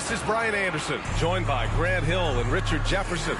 This is Brian Anderson, joined by Grant Hill and Richard Jefferson.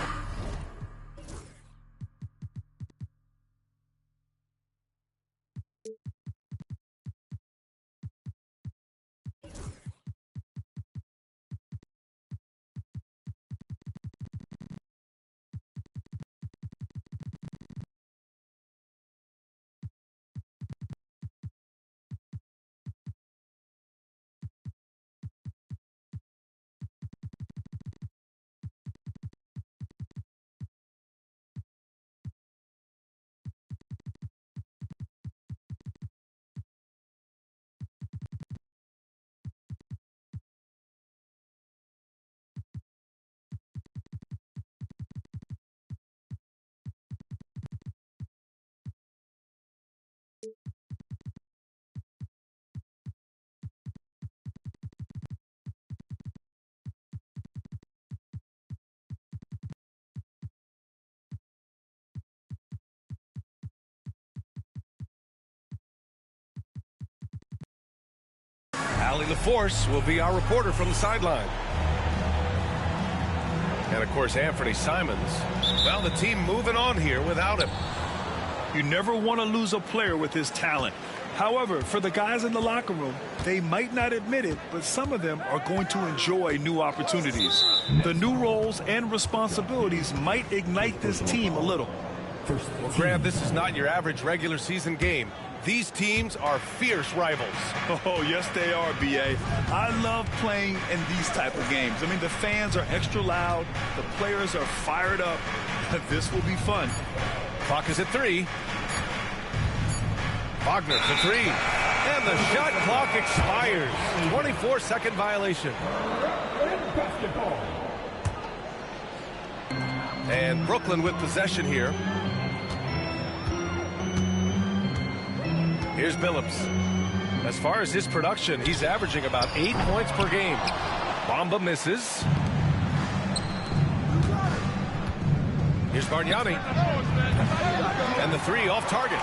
Allie LaForce will be our reporter from the sideline. And, of course, Anthony Simons. Well, the team moving on here without him. You never want to lose a player with his talent. However, for the guys in the locker room, they might not admit it, but some of them are going to enjoy new opportunities. The new roles and responsibilities might ignite this team a little. Well, Graham, this is not your average regular season game. These teams are fierce rivals. Oh, yes, they are, B.A. I love playing in these type of games. I mean, the fans are extra loud. The players are fired up. This will be fun. Clock is at 3. Wagner for 3. And the shot clock expires. 24-second violation. And Brooklyn with possession here. Here's Billups. As far as his production, he's averaging about 8 points per game. Bamba misses. Here's Bargnani. And the 3 off target.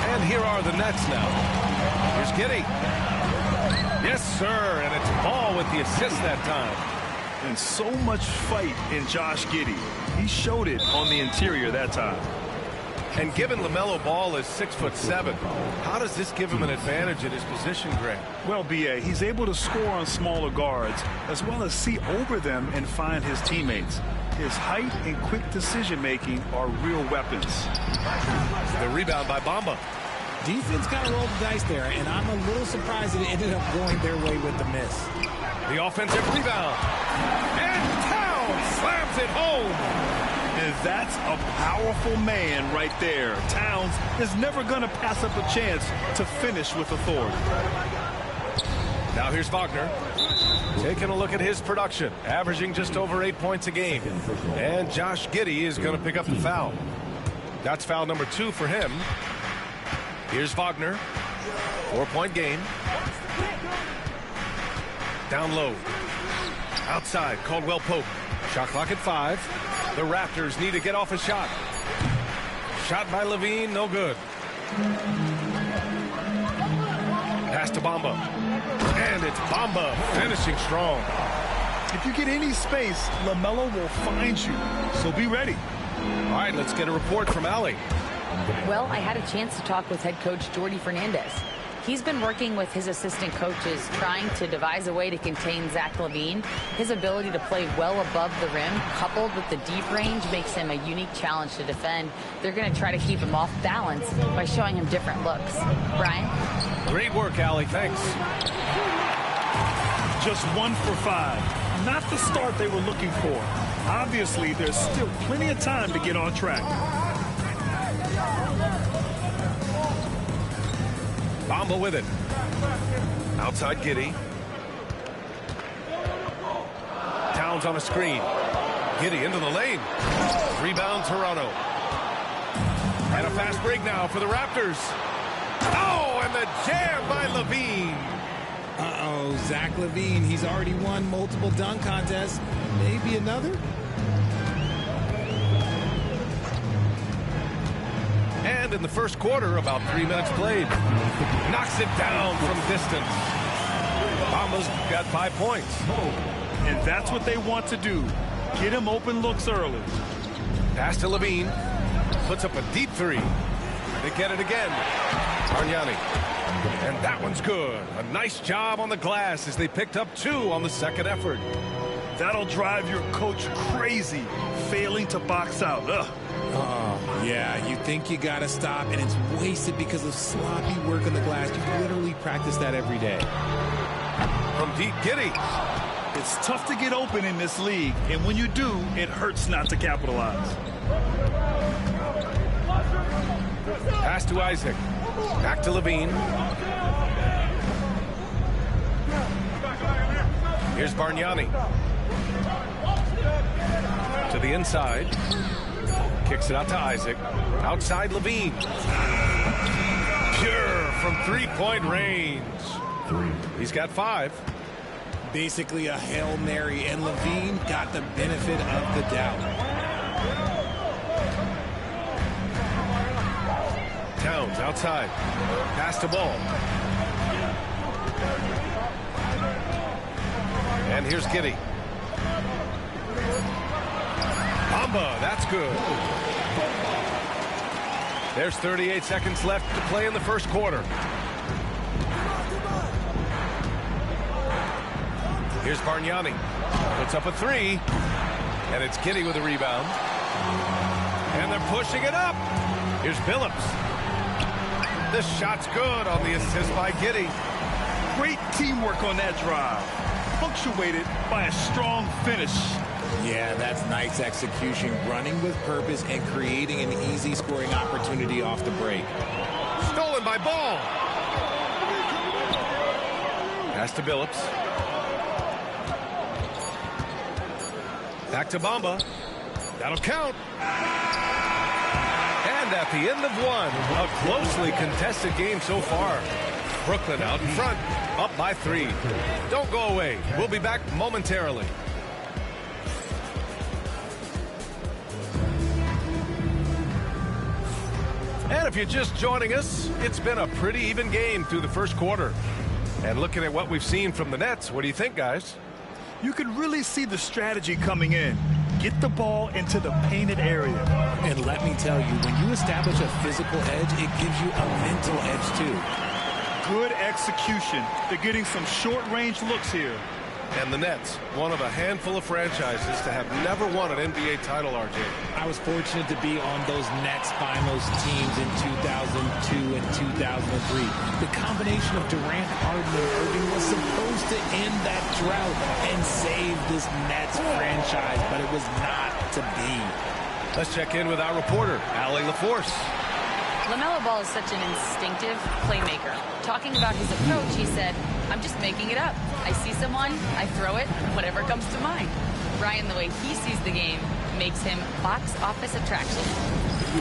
And here are the Nets now. Here's Giddey. Yes, sir. And it's Ball with the assist that time. And so much fight in Josh Giddey. He showed it on the interior that time. And given LaMelo Ball is 6'7", how does this give him an advantage in his position, Grant? Well, B.A., he's able to score on smaller guards as well as see over them and find his teammates. His height and quick decision-making are real weapons. The rebound by Bamba. Defense kind of rolled the dice there, and I'm a little surprised it ended up going their way with the miss. The offensive rebound. And Towns slams it home. And that's a powerful man right there. Towns is never going to pass up a chance to finish with authority. Now here's Wagner. Taking a look at his production, averaging just over 8 points a game. And Josh Giddey is going to pick up the foul. That's foul number 2 for him. Here's Wagner. 4-point game. Down low. Outside, Caldwell Pope. Shot clock at 5. The Raptors need to get off a shot. Shot by Levine, no good. Pass to Bamba. And it's Bamba finishing strong. If you get any space, LaMelo will find you, so be ready. All right, let's get a report from Allie. Well, I had a chance to talk with head coach Jordi Fernandez. He's been working with his assistant coaches trying to devise a way to contain Zach LaVine. His ability to play well above the rim, coupled with the deep range, makes him a unique challenge to defend. They're going to try to keep him off balance by showing him different looks. Brian? Great work, Allie. Thanks. Just 1 for 5. Not the start they were looking for. Obviously, there's still plenty of time to get on track. Bamba with it. Outside Giddey. Towns on a screen. Giddey into the lane. Rebound Toronto. And a fast break now for the Raptors. Oh, and the jam by LaVine. Uh-oh, Zach LaVine. He's already won multiple dunk contests. Maybe another? And in the first quarter, about 3 minutes played. Knocks it down from distance. Bamba's got 5 points. And that's what they want to do. Get him open looks early. Pass to Levine. Puts up a deep three. They get it again. Bargnani. And that one's good. A nice job on the glass as they picked up 2 on the second effort. That'll drive your coach crazy, failing to box out. Ugh. Oh, yeah, you think you got to stop, and it's wasted because of sloppy work on the glass. You literally practice that every day. From deep, Giddey. It's tough to get open in this league, and when you do, it hurts not to capitalize. Pass to Isaac. Back to Levine. Here's Bargnani. To the inside. Kicks it out to Isaac. Outside Levine. Pure from three-point range. He's got 5. Basically a Hail Mary, and Levine got the benefit of the doubt. Towns outside. Pass to Ball. And here's Giddey. Bamba, that's good. There's 38 seconds left to play in the first quarter. Here's Bargnani. Puts up a 3. And it's Giddey with a rebound. And they're pushing it up. Here's Billups. This shot's good on the assist by Giddey. Great teamwork on that drive. Punctuated by a strong finish. Yeah, that's nice execution, running with purpose and creating an easy scoring opportunity off the break. Stolen by Ball. Pass to Billups. Back to Bamba. That'll count. And at the end of one, a closely contested game so far. Brooklyn out in front, up by 3. Don't go away. We'll be back momentarily. And if you're just joining us, it's been a pretty even game through the first quarter. And looking at what we've seen from the Nets, what do you think, guys? You can really see the strategy coming in. Get the ball into the painted area. And let me tell you, when you establish a physical edge, it gives you a mental edge too. Good execution. They're getting some short-range looks here. And the Nets, one of a handful of franchises to have never won an NBA title, RJ. I was fortunate to be on those Nets finals teams in 2002 and 2003. The combination of Durant, Harden, and Irving was supposed to end that drought and save this Nets franchise, but it was not to be. Let's check in with our reporter, Allie LaForce. LaMelo Ball is such an instinctive playmaker. Talking about his approach, he said, "I'm just making it up. I see someone, I throw it, whatever comes to mind." Ryan, the way he sees the game, makes him box office attraction.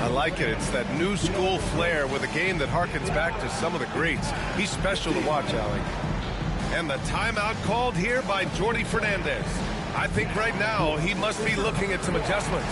I like it. It's that new school flair with a game that harkens back to some of the greats. He's special to watch, Allie. And the timeout called here by Jordi Fernandez. I think right now he must be looking at some adjustments.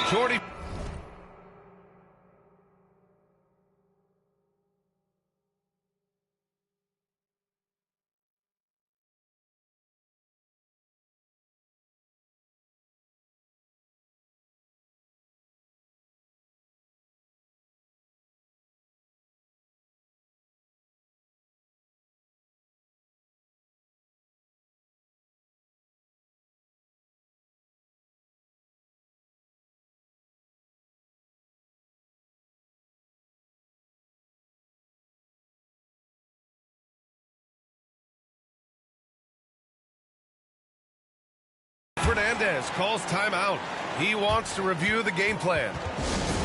Jordi Fernandez calls timeout. He wants to review the game plan.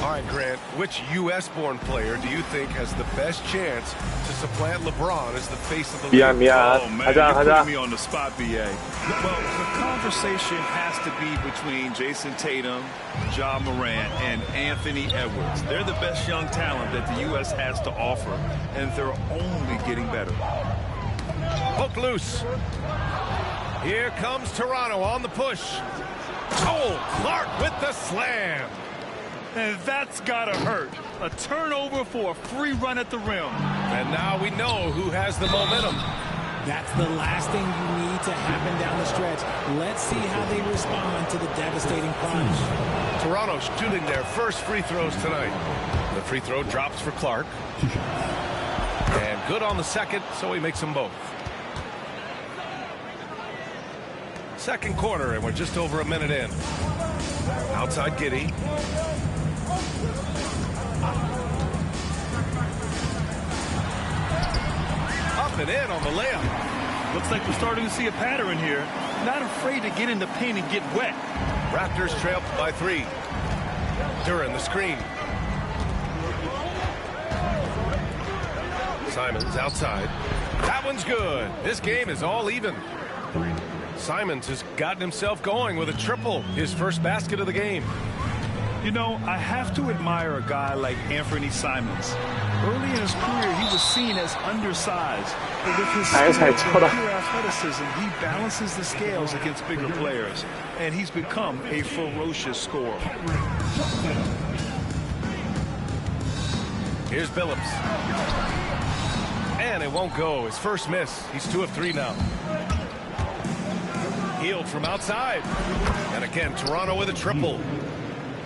All right, Grant, which U.S.-born player do you think has the best chance to supplant LeBron as the face of the league? Oh, man, you're putting me on the spot, B.A. Well, the conversation has to be between Jason Tatum, Ja Morant, and Anthony Edwards. They're the best young talent that the U.S. has to offer, and they're only getting better. Hook loose. Here comes Toronto on the push. Oh, Clark with the slam. And that's gotta hurt. A turnover for a free run at the rim. And now we know who has the momentum. That's the last thing you need to happen down the stretch. Let's see how they respond to the devastating punch. Toronto shooting their first free throws tonight. The free throw drops for Clark. And good on the second, so he makes them both. Second quarter, and we're just over a minute in. Outside Giddey. Up and in on the layup. Looks like we're starting to see a pattern here. Not afraid to get in the paint and get wet. Raptors trail by 3. Duren the screen. Simons outside. That one's good. This game is all even. Simons has gotten himself going with a triple, his first basket of the game. You know, I have to admire a guy like Anthony Simons. Early in his career, he was seen as undersized. But with his skill and pure athleticism, he balances the scales against bigger players. And he's become a ferocious scorer. Here's Billups. And it won't go. His first miss. He's 2 of 3 now. Healed from outside. And again, Toronto with a triple.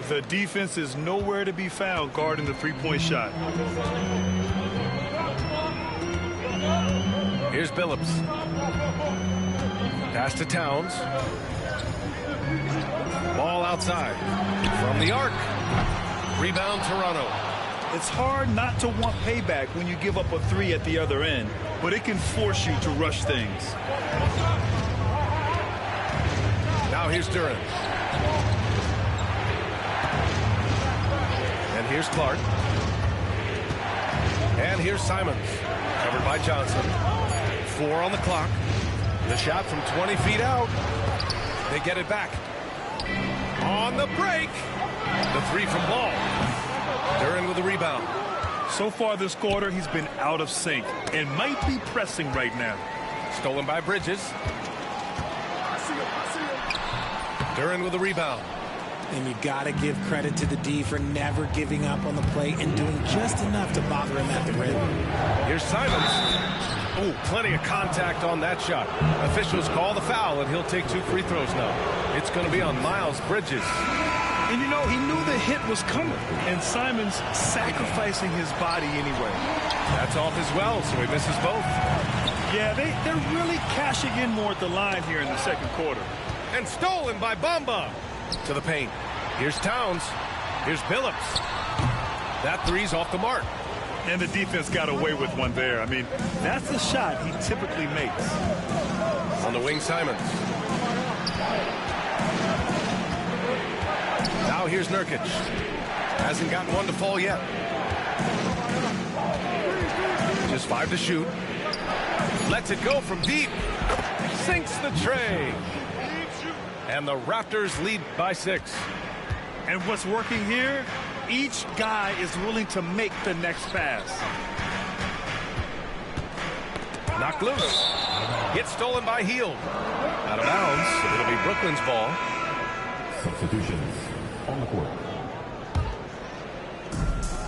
The defense is nowhere to be found guarding the three-point shot. Here's Billups. Pass to Towns. Ball outside. From the arc. Rebound Toronto. It's hard not to want payback when you give up a 3 at the other end, but it can force you to rush things. Now here's Duren. And here's Clark. And here's Simons. Covered by Johnson. 4 on the clock. The shot from 20 feet out. They get it back. On the break. The 3 from Ball. Duren with the rebound. So far this quarter, he's been out of sync and might be pressing right now. Stolen by Bridges. Duren with the rebound. And you got to give credit to the D for never giving up on the play and doing just enough to bother him at the rim. Here's Simons. Oh, plenty of contact on that shot. Officials call the foul, and he'll take 2 free throws now. It's going to be on Miles Bridges. And, you know, he knew the hit was coming, and Simons sacrificing his body anyway. That's off as well, so he misses both. Yeah, they're really cashing in more at the line here in the second quarter. And stolen by Bamba. To the paint. Here's Towns. Here's Billups. That 3's off the mark. And the defense got away with one there. I mean, that's the shot he typically makes. On the wing, Simons. Now here's Nurkic. Hasn't gotten one to fall yet. Just 5 to shoot. Lets it go from deep. Sinks the tray. And the Raptors lead by 6. And what's working here? Each guy is willing to make the next pass. Knocked loose. Gets stolen by Hield. Out of bounds. It'll be Brooklyn's ball. Substitutions on the court.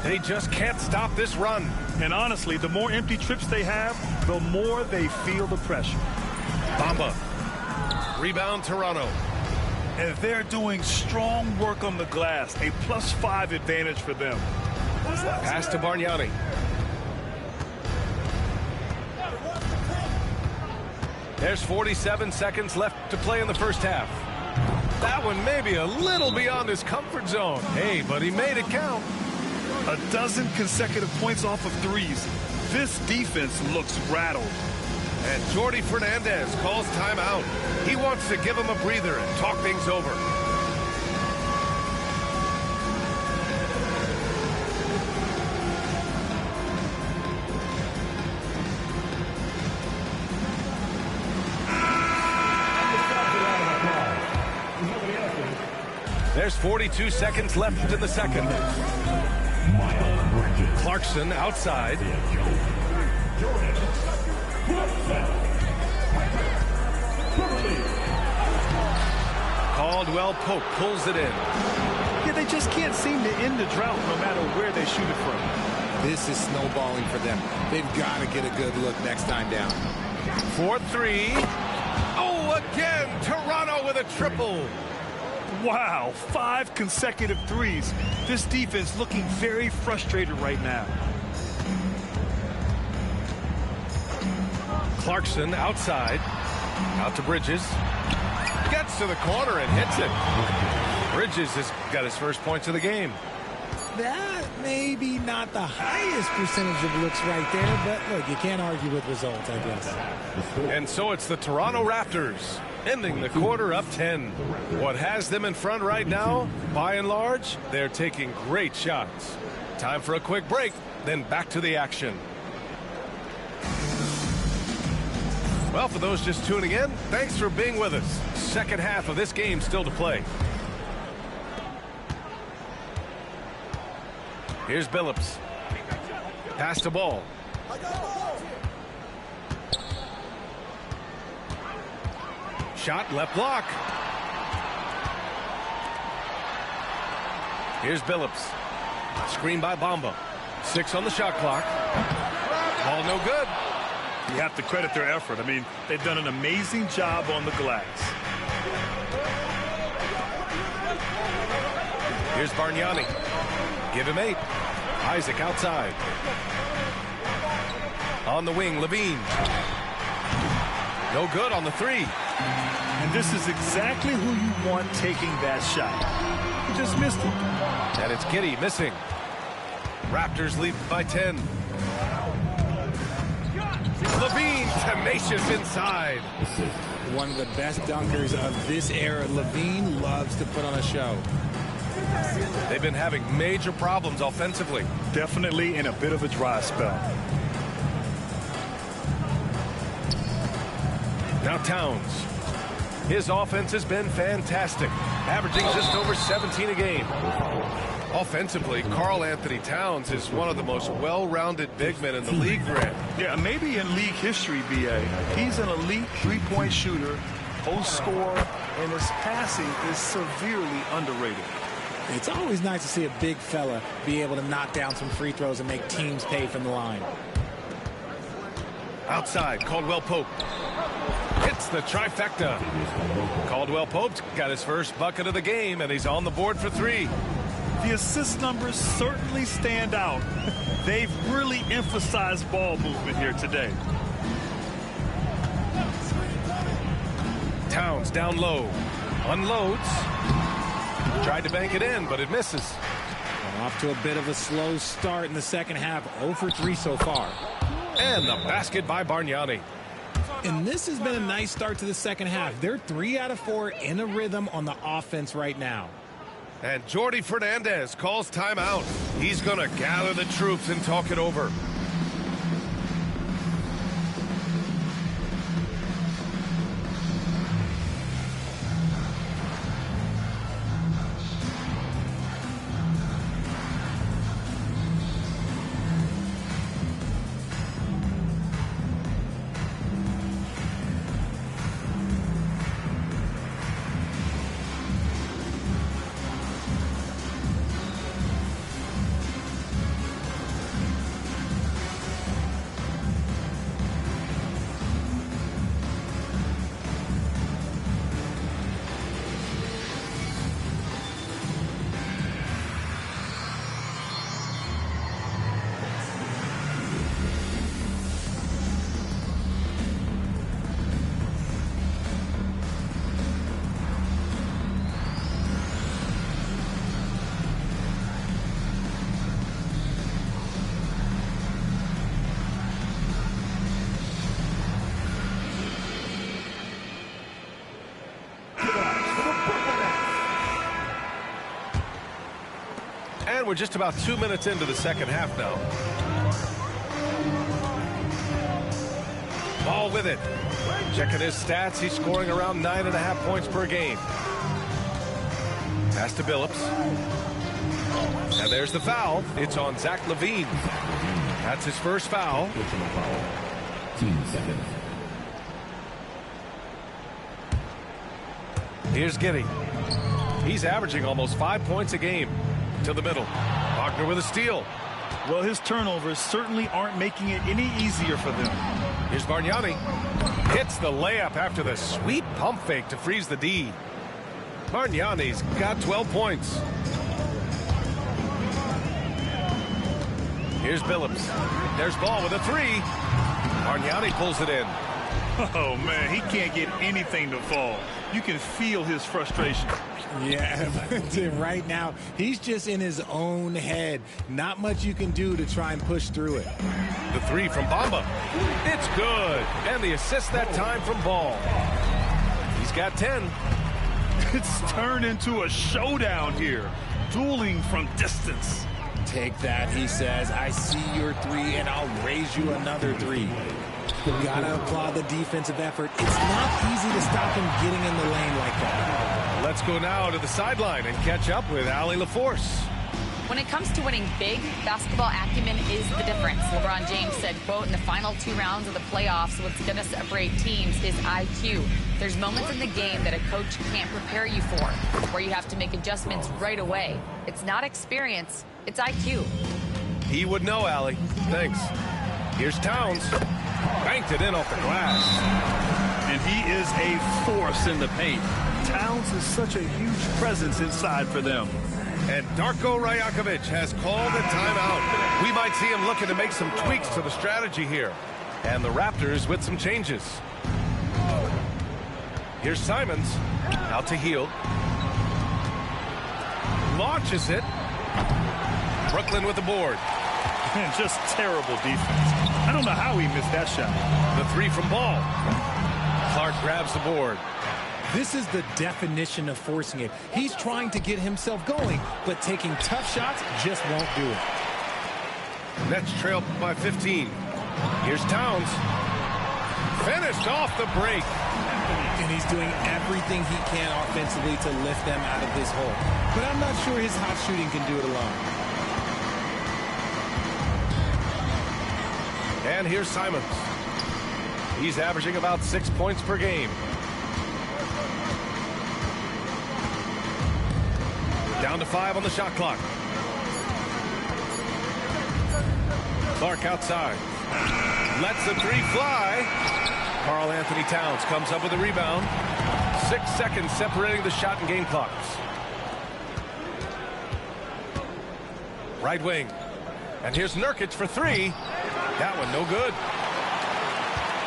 They just can't stop this run. And honestly, the more empty trips they have, the more they feel the pressure. Bamba. Rebound Toronto. And they're doing strong work on the glass. A +5 advantage for them. Pass to Bargnani. There's 47 seconds left to play in the first half. That one may be a little beyond his comfort zone. Hey, but he made it count. 12 consecutive points off of 3s. This defense looks rattled. And Jordi Fernandez calls timeout. He wants to give him a breather and talk things over. There's 42 seconds left in the second. Clarkson outside. Caldwell Pope pulls it in. Yeah, they just can't seem to end the drought no matter where they shoot it from. This is snowballing for them. They've got to get a good look next time down. 4-3. Oh, again, Toronto with a triple. Wow, 5 consecutive threes. This defense looking very frustrated right now. Clarkson outside. Out to Bridges. Gets to the corner and hits it. Bridges has got his first points of the game. That may be not the highest percentage of looks right there, but look, you can't argue with results, I guess. And so it's the Toronto Raptors ending the quarter up 10. What has them in front right now, by and large, they're taking great shots. Time for a quick break, then back to the action. Well, for those just tuning in, thanks for being with us. Second half of this game still to play. Here's Billups. Pass the ball. Shot left block. Here's Billups. Screen by Bamba. 6 on the shot clock. Ball no good. You have to credit their effort. I mean, they've done an amazing job on the glass. Here's Bargnani. Give him 8. Isaac outside. On the wing, Levine. No good on the 3. And this is exactly who you want taking that shot. He just missed it. And it's Giddey missing. Raptors lead by 10. Levine tenacious inside. One of the best dunkers of this era. Levine loves to put on a show. They've been having major problems offensively. Definitely in a bit of a dry spell. Now Towns. His offense has been fantastic, averaging just over 17 a game. Offensively, Karl Anthony Towns is one of the most well-rounded big men in the league, Grant. Yeah, maybe in league history, B.A. He's an elite three-point shooter, post scorer, and his passing is severely underrated. It's always nice to see a big fella be able to knock down some free throws and make teams pay from the line. Outside, Caldwell Pope. Hits the trifecta. Caldwell Pope's got his first bucket of the game, and he's on the board for 3. The assist numbers certainly stand out. They've really emphasized ball movement here today. Towns down low. Unloads. Tried to bank it in, but it misses. Off to a bit of a slow start in the second half. 0 for 3 so far. And the basket by Bargnani. And this has been a nice start to the second half. They're 3 out of 4 in a rhythm on the offense right now. And Jordi Fernandez calls timeout. He's going to gather the troops and talk it over. And we're just about 2 minutes into the second half now. Ball with it. Checking his stats, he's scoring around 9.5 points per game. Pass to Billups. And there's the foul. It's on Zach LaVine. That's his first foul. Personal foul. Team seconds. Here's Giddey. He's averaging almost 5 points a game. To the middle. Wagner with a steal. Well, his turnovers certainly aren't making it any easier for them. Here's Bargnani. Hits the layup after the sweet pump fake to freeze the D. Bargnani's got 12 points. Here's Billups. There's Ball with a three. Bargnani pulls it in. Oh, man, he can't get anything to fall. You can feel his frustration. Yeah, right now, he's just in his own head. Not much you can do to try and push through it. The three from Bamba. It's good. And the assist that time from Ball. He's got 10. It's turned into a showdown here. Dueling from distance. Take that, he says. I see your three, and I'll raise you another three. Gotta applaud the defensive effort. It's not easy to stop him getting in the lane like that. Let's go now to the sideline and catch up with Allie LaForce. When it comes to winning big, basketball acumen is the difference. LeBron James said, quote, in the final 2 rounds of the playoffs, what's going to separate teams is IQ. There's moments in the game that a coach can't prepare you for, where you have to make adjustments right away. It's not experience, it's IQ. He would know, Allie. Thanks. Here's Towns. Banked it in off the glass. And he is a force in the paint. Towns is such a huge presence inside for them. And Darko Rajakovic has called a timeout. We might see him looking to make some tweaks to the strategy here. And the Raptors with some changes. Here's Simons. Out to Hield. Launches it. Brooklyn with the board. And just terrible defense. I don't know how he missed that shot. The three from Ball. Clark grabs the board. This is the definition of forcing it. He's trying to get himself going, but taking tough shots just won't do it. Nets trail by 15. Here's Towns. Finished off the break. And he's doing everything he can offensively to lift them out of this hole. But I'm not sure his hot shooting can do it alone. And here's Simons. He's averaging about 6 points per game. Down to 5 on the shot clock. Clark outside. Lets the three fly. Karl Anthony Towns comes up with a rebound. 6 seconds separating the shot and game clocks. Right wing. And here's Nurkic for three. That one no good.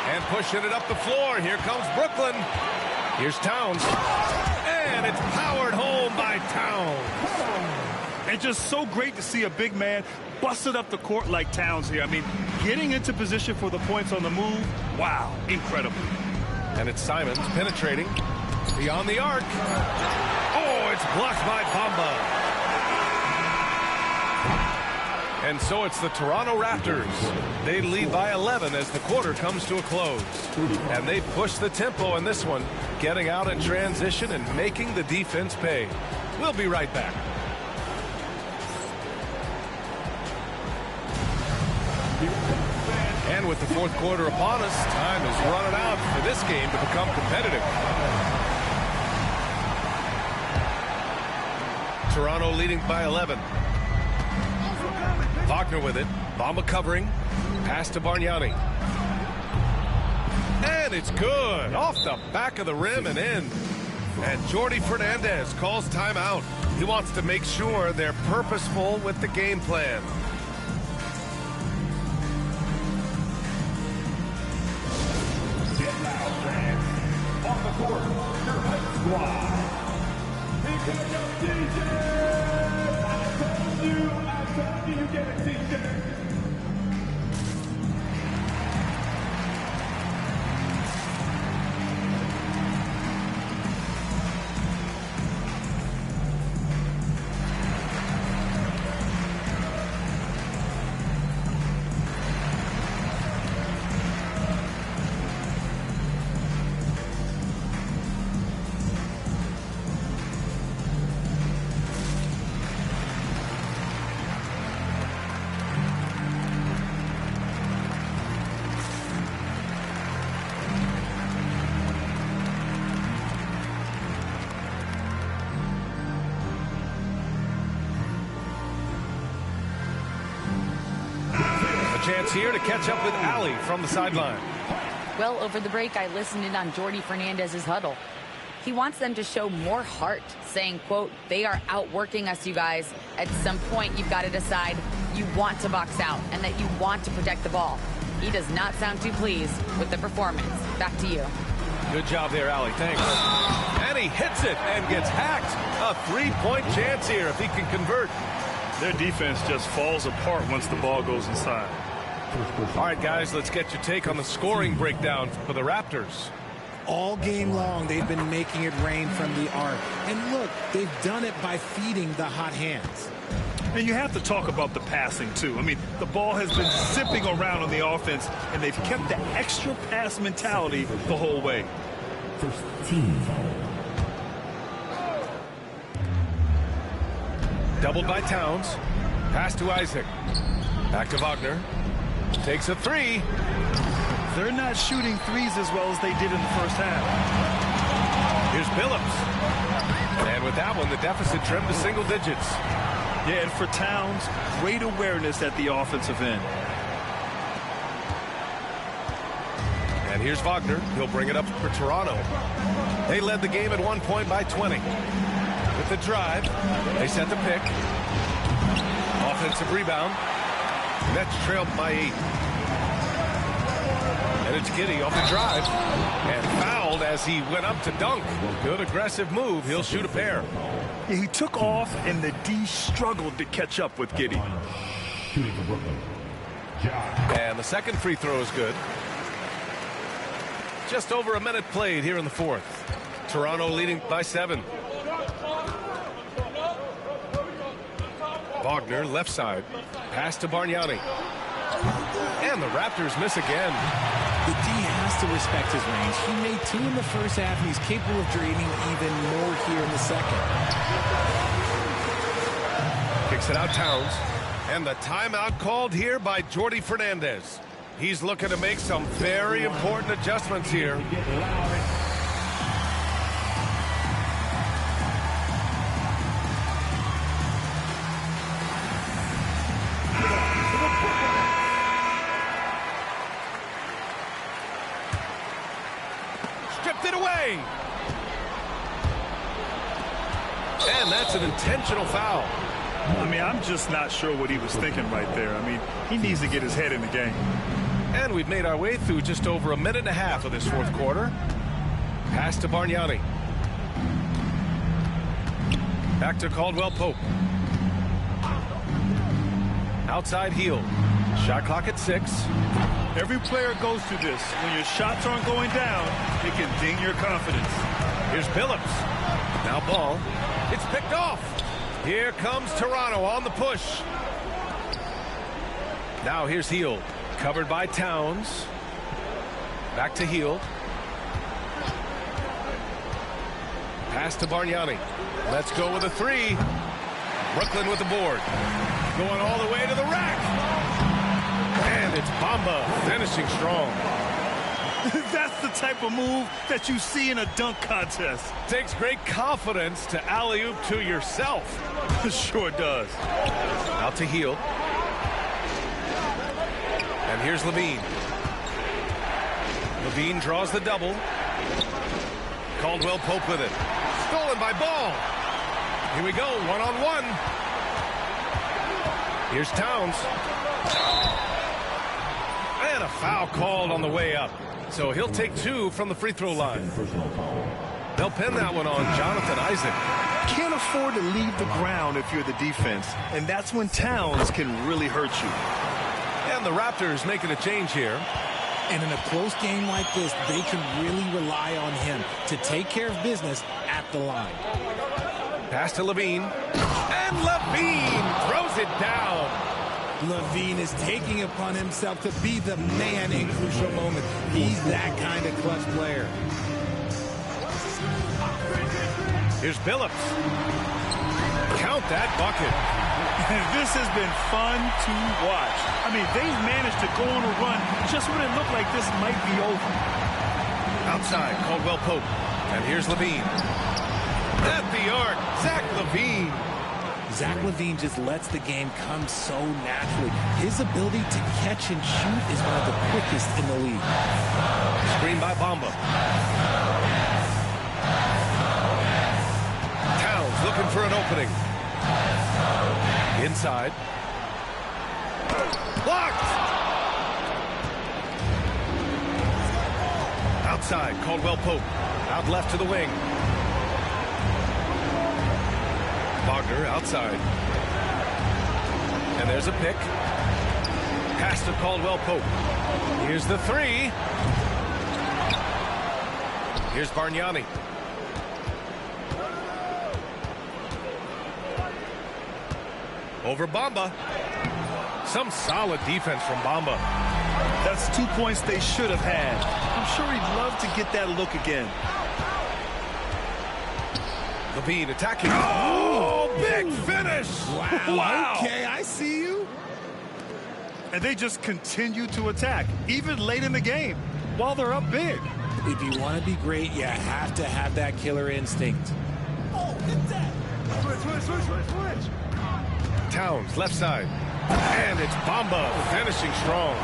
And pushing it up the floor. Here comes Brooklyn. Here's Towns. And it's powered home by Towns. It's just so great to see a big man busted up the court like Towns here. I mean, getting into position for the points on the move. Wow, incredible. And it's Simons penetrating beyond the arc. Oh, it's blocked by Bamba. And so it's the Toronto Raptors. They lead by 11 as the quarter comes to a close. And they push the tempo in this one, getting out in transition and making the defense pay. We'll be right back. And with the fourth quarter upon us, time is running out for this game to become competitive. Toronto leading by 11. Wagner with it. Bamba covering. Pass to Bargnani. And it's good. Off the back of the rim and in. And Jordi Fernandez calls timeout. He wants to make sure they're purposeful with the game plan. Get loud, fans. On the court, your hype squad. Pick it up, DJ! I told you, get it, DJ! chance here to catch up with Allie from the sideline. Well, over the break, I listened in on Jordi Fernandez's huddle. He wants them to show more heart, saying, quote, they are outworking us, you guys. At some point, you've got to decide you want to box out and that you want to protect the ball. He does not sound too pleased with the performance. Back to you. Good job there, Allie. Thanks. And he hits it and gets hacked. A 3-point chance here if he can convert. Their defense just falls apart once the ball goes inside. All right, guys, let's get your take on the scoring breakdown for the Raptors. All game long, they've been making it rain from the arc. And look, they've done it by feeding the hot hands. And you have to talk about the passing, too. I mean, the ball has been zipping around on the offense, and they've kept the extra pass mentality the whole way. First team foul. Doubled by Towns. Pass to Isaac. Back to Wagner. Takes a three. They're not shooting threes as well as they did in the first half. Here's Billups. And with that one, the deficit trimmed to single digits. Yeah, and for Towns, great awareness at the offensive end. And here's Wagner. He'll bring it up for Toronto. They led the game at 1 point by 20. With the drive, they set the pick. Offensive rebound. Nets trailed by 8. And it's Giddey off the drive. And fouled as he went up to dunk. Good aggressive move. He'll shoot a pair. Yeah, he took off, and the D struggled to catch up with Giddey. Shooting for Brooklyn. And the second free throw is good. Just over a minute played here in the fourth. Toronto leading by 7. Wagner, left side. Pass to Bargnani. And the Raptors miss again. The D has to respect his range. He made 2 in the first half, and he's capable of draining even more here in the second. Kicks it out, Towns. And the timeout called here by Jordi Fernandez. He's looking to make some very important adjustments here. Stripped it away. And that's an intentional foul. I mean, I'm just not sure what he was thinking right there. I mean, he needs to get his head in the game. And we've made our way through just over a minute and a half of this fourth quarter. Pass to Bargnani. Back to Caldwell Pope. Outside heel. Shot clock at 6. Every player goes through this. When your shots aren't going down, it can ding your confidence. Here's Billups. Now ball. It's picked off. Here comes Toronto on the push. Now here's Hield. Covered by Towns. Back to Hield. Pass to Bargnani. Let's go with a 3. Brooklyn with the board. Going all the way to the rack. And it's Bamba finishing strong. That's the type of move that you see in a dunk contest. Takes great confidence to alley-oop to yourself. Sure does. Out to Hield. And here's Levine. Levine draws the double. Caldwell Pope with it. Stolen by Ball. Here we go, one-on-one. Here's Towns. And a foul called on the way up. So he'll take 2 from the free throw line. They'll pin that one on Jonathan Isaac. Can't afford to leave the ground if you're the defense. And that's when Towns can really hurt you. And the Raptors making a change here. And in a close game like this, they can really rely on him to take care of business at the line. Pass to Levine. And Levine throws it down. Levine is taking upon himself to be the man in crucial moments. He's that kind of clutch player. Here's Billups. Count that bucket. This has been fun to watch. I mean, they've managed to go on a run just when it looked like this might be over. Outside, Caldwell Pope. And here's Levine. At the arc, Zach Levine. Zach LaVine just lets the game come so naturally. His ability to catch and shoot is one of the quickest in the league. Screen by Bamba. Towns looking for an opening. Inside. Blocked! Outside, Caldwell Pope. Out left to the wing. Wagner outside. And there's a pick. Pass to Caldwell Pope. Here's the three. Here's Bargnani. Over Bamba. Some solid defense from Bamba. That's 2 points they should have had. I'm sure he'd love to get that look again. LaVine attacking. Oh, big finish. Wow. Okay, I see you. And they just continue to attack, even late in the game, while they're up big. If you want to be great, you have to have that killer instinct. Oh, get that. Switch. Towns, left side. And it's Bamba finishing strong.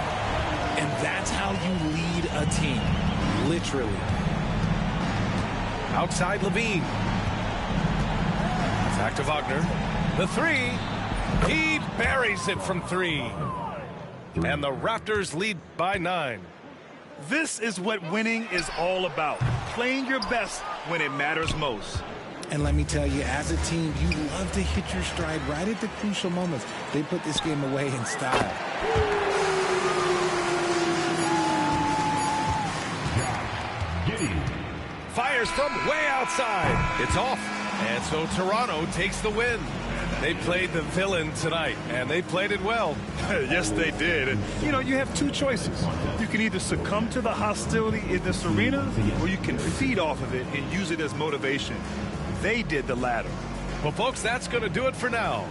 And that's how you lead a team, literally. Outside LaVine. Back to Wagner. The three. He buries it from three. And the Raptors lead by 9. This is what winning is all about. Playing your best when it matters most. And let me tell you, as a team, you love to hit your stride right at the crucial moments. They put this game away in style. Fires from way outside. It's off. And so Toronto takes the win. They played the villain tonight, and they played it well. Yes, they did. And, you have 2 choices. You can either succumb to the hostility in this arena, or you can feed off of it and use it as motivation. They did the latter. Well, folks, that's going to do it for now.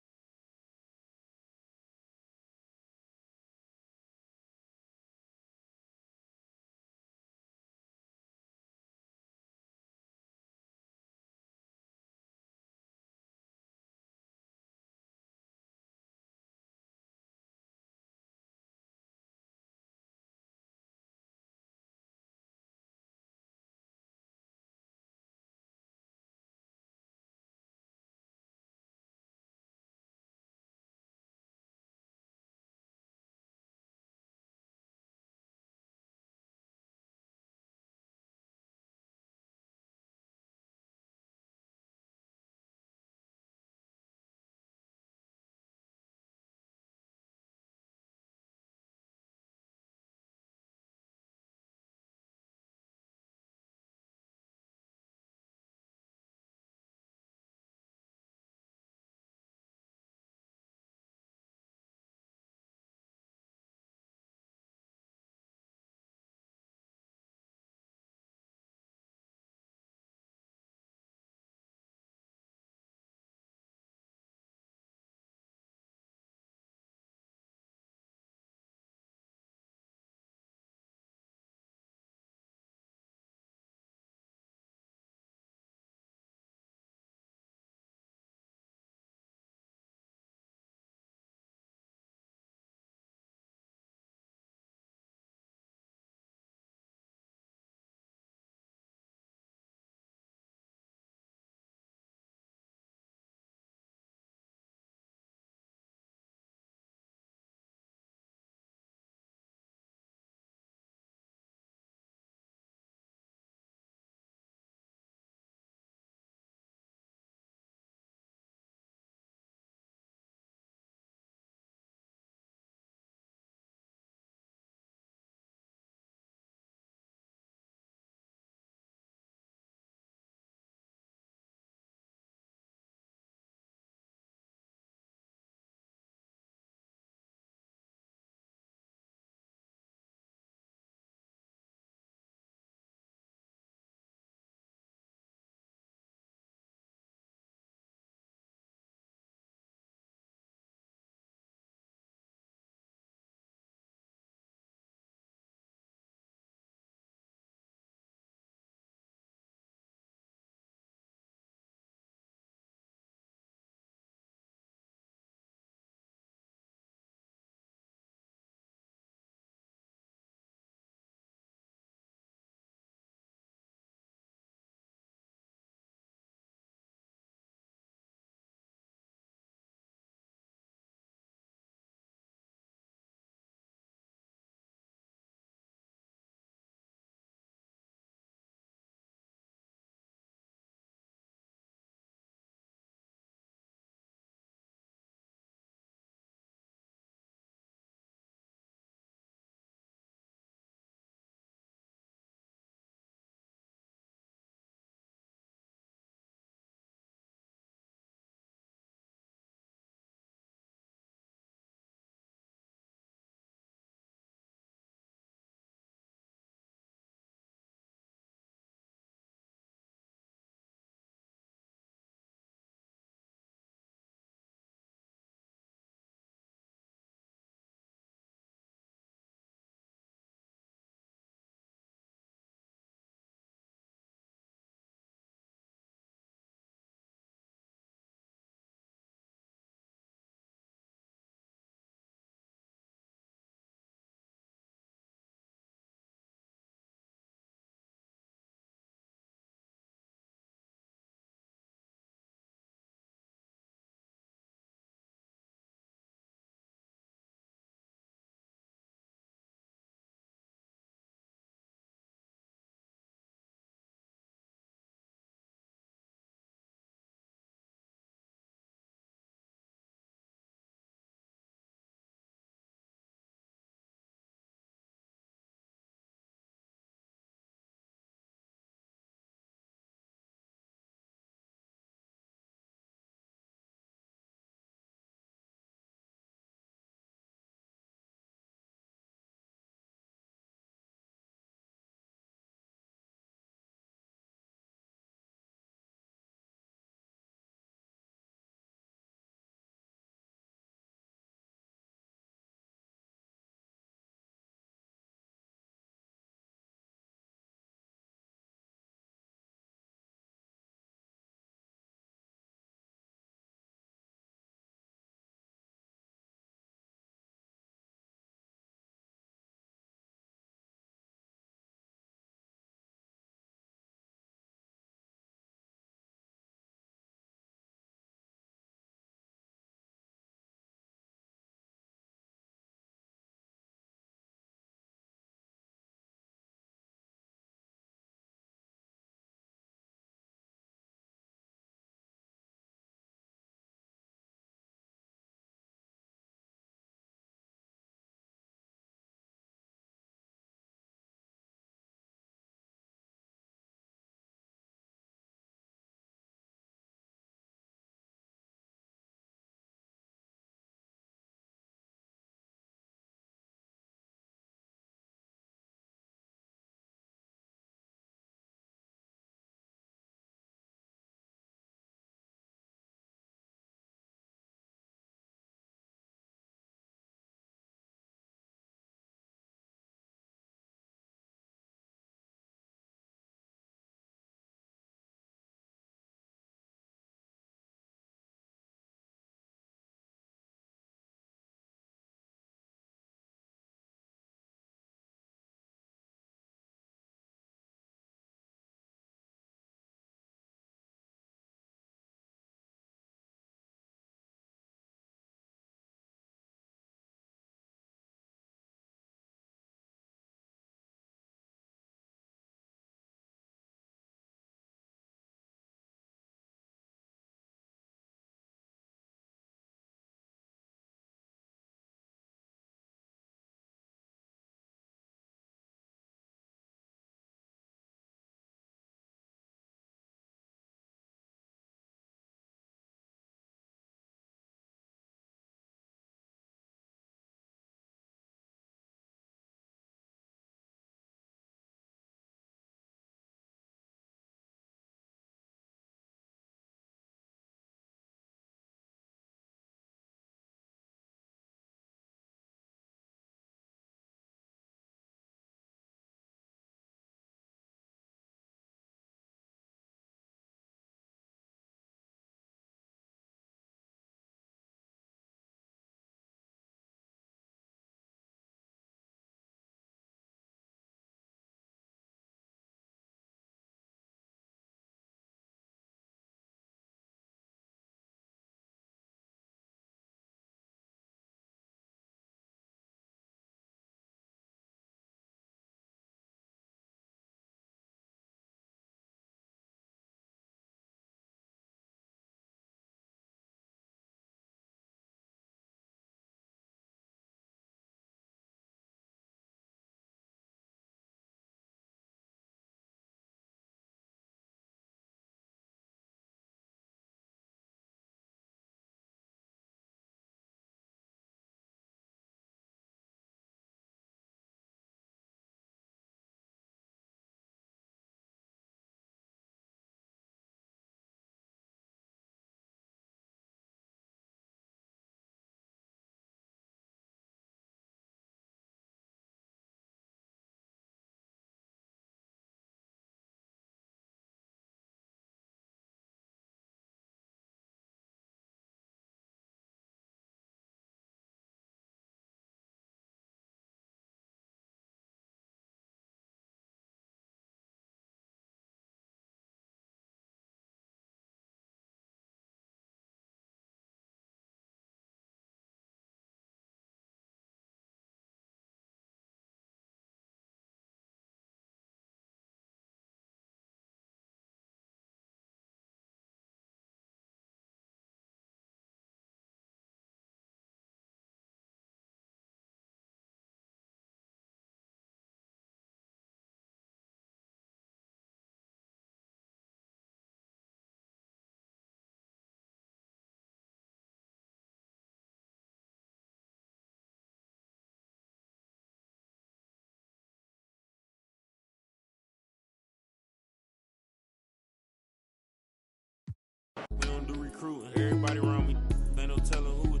recruiting. Everybody around me, ain't no telling who.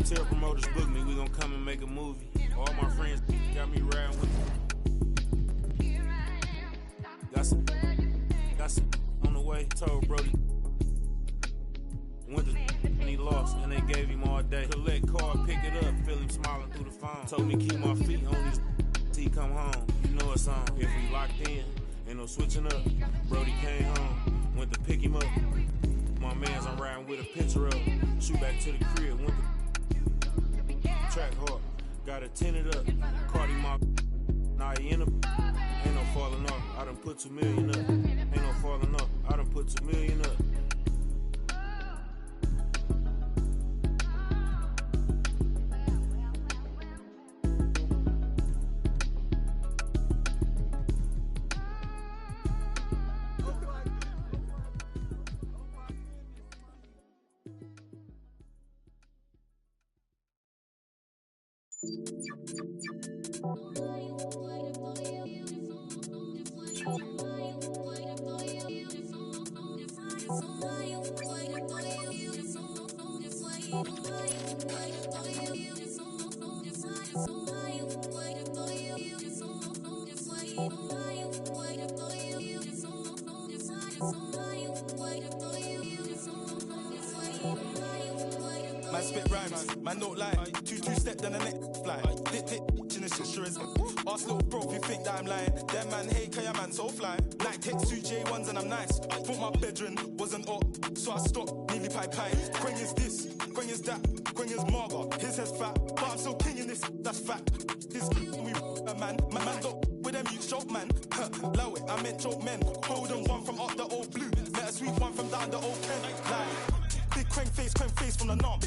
Tell promoters book me, we gon' come and make a movie. All my friends got me riding with me. Got some on the way, told Brody. Went to and he lost, and they gave him all day. Collect card, pick it up, feel him smiling through the phone. Told me keep my feet on these till he come home. You know it's on. If we locked in, ain't no switching up. Brody came home, went to pick him up. My mans, I'm riding with a picture of. Shoot back to the crib, went to track hard. Got it tinted up, Cardi Mark. Nah, he in a. Ain't no falling off. I done put 2 million up. Ain't no falling off. I done put 2 million up. Man spit rhymes, man don't lie. Two-step then the next fly. Dip in the shit sure is. Ask little bro if you think that I'm lying. Them man hate cause your man so fly. Like text 2 J1s and I'm nice. Thought my bedroom wasn't up, so I stopped, nearly pie. Quang is this, Quang is that, Quang is Marga. His head's fat, but I'm still king in this, that's fact. This we a man, my man don't with them you choke man. Low it, I meant choke men. Hold on one from up the old blue. Met a sweet one from down the old Ken. Like big Quang face from the norm.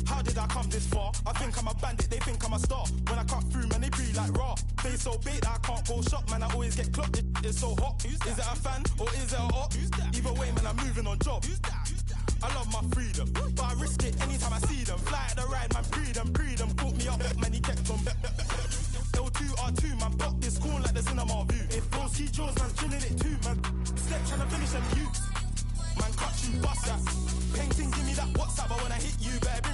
How did I come this far? I think I'm a bandit, they think I'm a star. When I cut through, man, they breathe like raw. Face so big that I can't go shop, man, I always get clocked. It's so hot. Is it a fan or is it a op? Either way, man, I'm moving on job. I love my freedom, but I risk it anytime I see them. Fly at the ride, man, breed them. Caught me up, man, he kept on. L2R2, man, pop this corn like the cinema view. If bros see Jaws, man, chilling it too, man. Step trying to finish them youths. Man, cut you, bust that. Painting, give me that WhatsApp, but when I hit you, better be.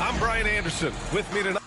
I'm Brian Anderson. With me tonight.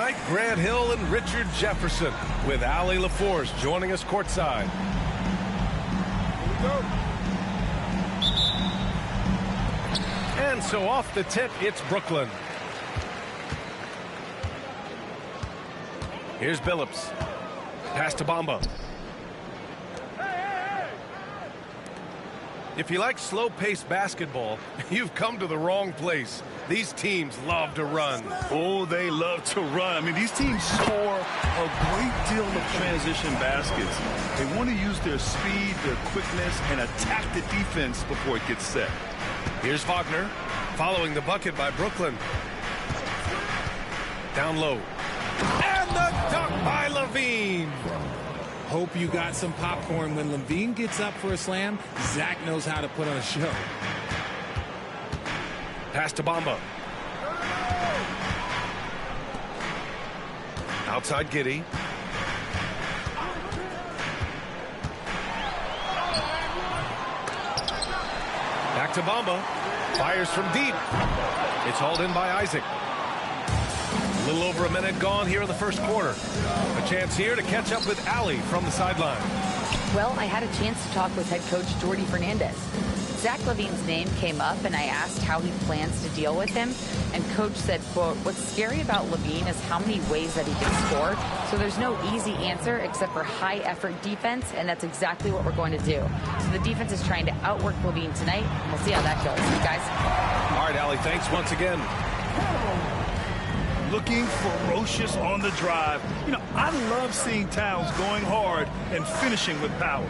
Grant Hill and Richard Jefferson with Allie LaForce joining us courtside. And so off the tip, it's Brooklyn. Here's Billups. Pass to Bamba. If you like slow-paced basketball, you've come to the wrong place. These teams love to run. Oh, they love to run. I mean, these teams score a great deal of transition baskets. They want to use their speed, their quickness, and attack the defense before it gets set. Here's Wagner, following the bucket by Brooklyn. Down low. And the dunk by Levine. Hope you got some popcorn. When Levine gets up for a slam, Zach knows how to put on a show. Pass to Bamba. Outside Giddey. Back to Bamba. Fires from deep. It's hauled in by Isaac. A little over a minute gone here in the first quarter. A chance here to catch up with Allie from the sideline. Well, I had a chance to talk with head coach Jordy Fernandez. Zach LaVine's name came up, and I asked how he plans to deal with him. And coach said, quote, "What's scary about LaVine is how many ways that he can score. So there's no easy answer except for high-effort defense, and that's exactly what we're going to do." So the defense is trying to outwork LaVine tonight, and we'll see how that goes. Guys? All right, Allie, thanks once again. Looking ferocious on the drive. You know, I love seeing Towns going hard and finishing with power.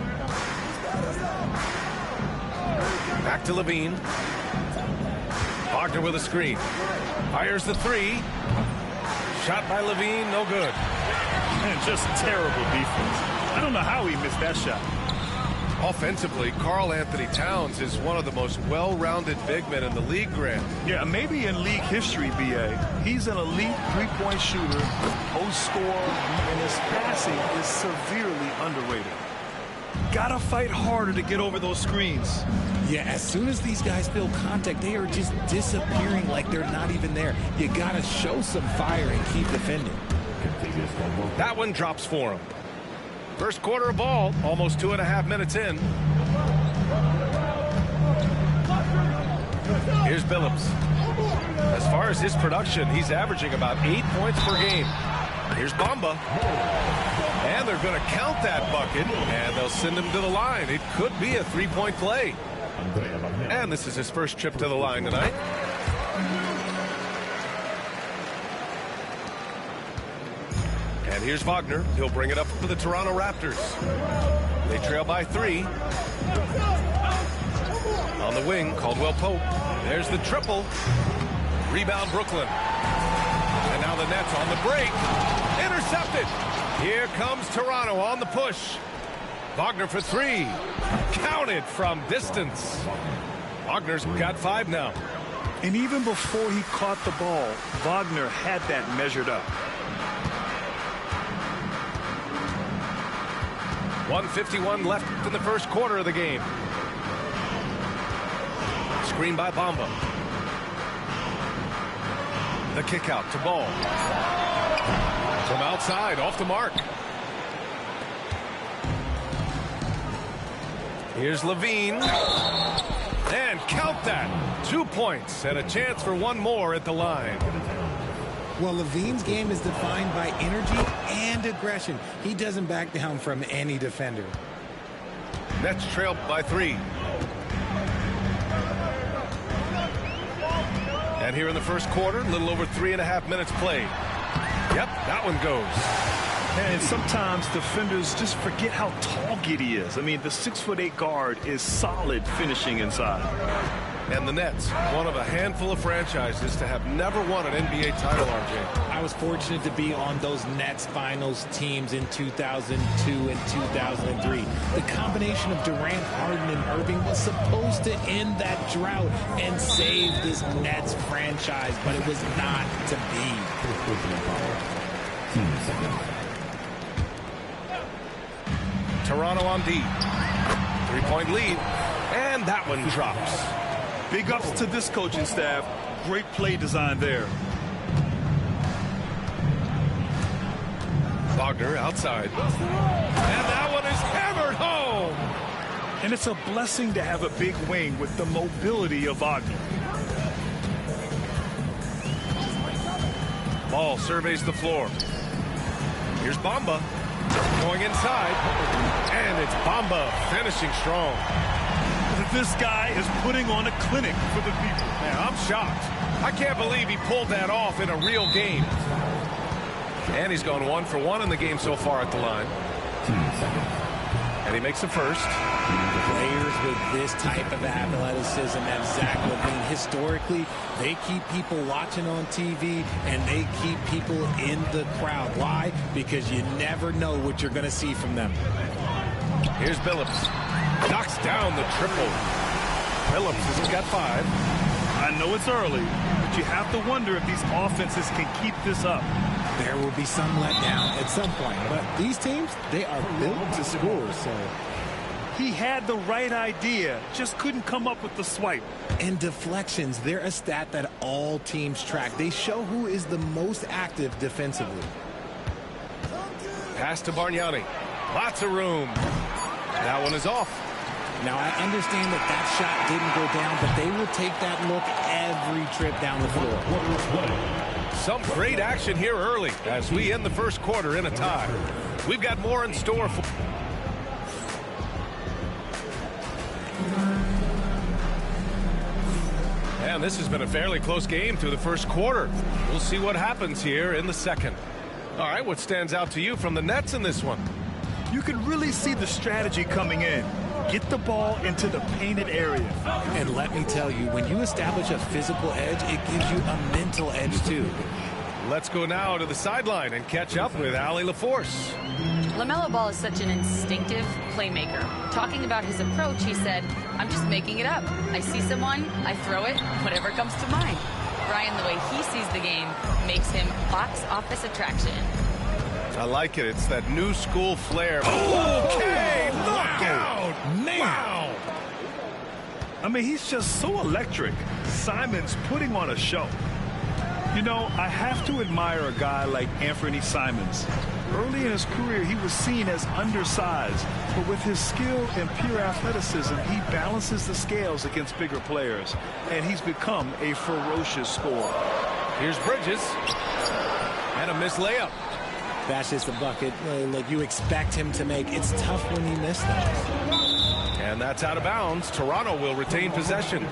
Back to Levine. Wagner with a screen. Fires the three. Shot by Levine, no good. And just terrible defense. I don't know how he missed that shot. Offensively, Karl Anthony Towns is one of the most well-rounded big men in the league, Grant. Yeah, maybe in league history, B.A. He's an elite three-point shooter, post scorer, and his passing is severely underrated. Gotta fight harder to get over those screens. Yeah, as soon as these guys feel contact, they are just disappearing like they're not even there. You gotta show some fire and keep defending. That one drops for him. First quarter of ball, almost 2.5 minutes in. Here's Billups. As far as his production, he's averaging about 8 points per game. Here's Bamba. And they're going to count that bucket, and they'll send him to the line. It could be a three-point play. And this is his first trip to the line tonight. And here's Wagner. He'll bring it up for the Toronto Raptors. They trail by 3. On the wing, Caldwell Pope. There's the triple. Rebound, Brooklyn. And now the Nets on the break. Intercepted. Here comes Toronto on the push. Wagner for 3. Counted from distance. Wagner's got 5 now. And even before he caught the ball, Wagner had that measured up. 1:51 left in the first quarter of the game. Screen by Bamba. The kick out to Ball. From outside, off the mark. Here's Levine. And count that. 2 points and a chance for one more at the line. Well, Levine's game is defined by energy and aggression. He doesn't back down from any defender. Nets trailed by 3. And here in the first quarter, a little over 3.5 minutes played. Yep, that one goes. And sometimes defenders just forget how tall Giddey is. I mean, the 6'8" guard is solid finishing inside. And the Nets, one of a handful of franchises to have never won an NBA title, RJ. I was fortunate to be on those Nets finals teams in 2002 and 2003. The combination of Durant, Harden, and Irving was supposed to end that drought and save this Nets franchise, but it was not to be. Toronto on D. 3-point lead. And that one drops. Big ups to this coaching staff. Great play design there. Wagner outside. And that one is hammered home. And it's a blessing to have a big wing with the mobility of Wagner. Ball surveys the floor. Here's Bamba going inside. And it's Bamba finishing strong. This guy is putting on a clinic for the people. Man, I'm shocked. I can't believe he pulled that off in a real game. And he's gone 1 for 1 in the game so far at the line. And he makes the first. Players with this type of athleticism at Zach LaVine, historically, they keep people watching on TV and they keep people in the crowd. Why? Because you never know what you're going to see from them. Here's Billups. Knocks down the triple. Billups has got 5. I know it's early, but you have to wonder if these offenses can keep this up. There will be some letdown at some point, but these teams, they are built to score, so. He had the right idea, just couldn't come up with the swipe. And deflections, they're a stat that all teams track. They show who is the most active defensively. Pass to Bargnani. Lots of room. That one is off. Now, I understand that that shot didn't go down, but they will take that look every trip down the floor. Some great action here early as we end the first quarter in a tie. We've got more in store for... And this has been a fairly close game through the first quarter. We'll see what happens here in the second. All right, what stands out to you from the Nets in this one? You can really see the strategy coming in. Get the ball into the painted area. And let me tell you, when you establish a physical edge, it gives you a mental edge too. Let's go now to the sideline and catch up with Allie LaForce. LaMelo Ball is such an instinctive playmaker. Talking about his approach, he said, I'm just making it up. I see someone, I throw it, whatever comes to mind. Brian, the way he sees the game makes him box office attraction. I like it. It's that new school flair. Okay, look out! Man. Wow! I mean, he's just so electric. Simons putting on a show. You know, I have to admire a guy like Anthony Simons. Early in his career, he was seen as undersized, but with his skill and pure athleticism, he balances the scales against bigger players, and he's become a ferocious scorer. Here's Bridges, and a missed layup. That's just a bucket like you expect him to make. It's tough when you miss them. And that's out of bounds. Toronto will retain possession.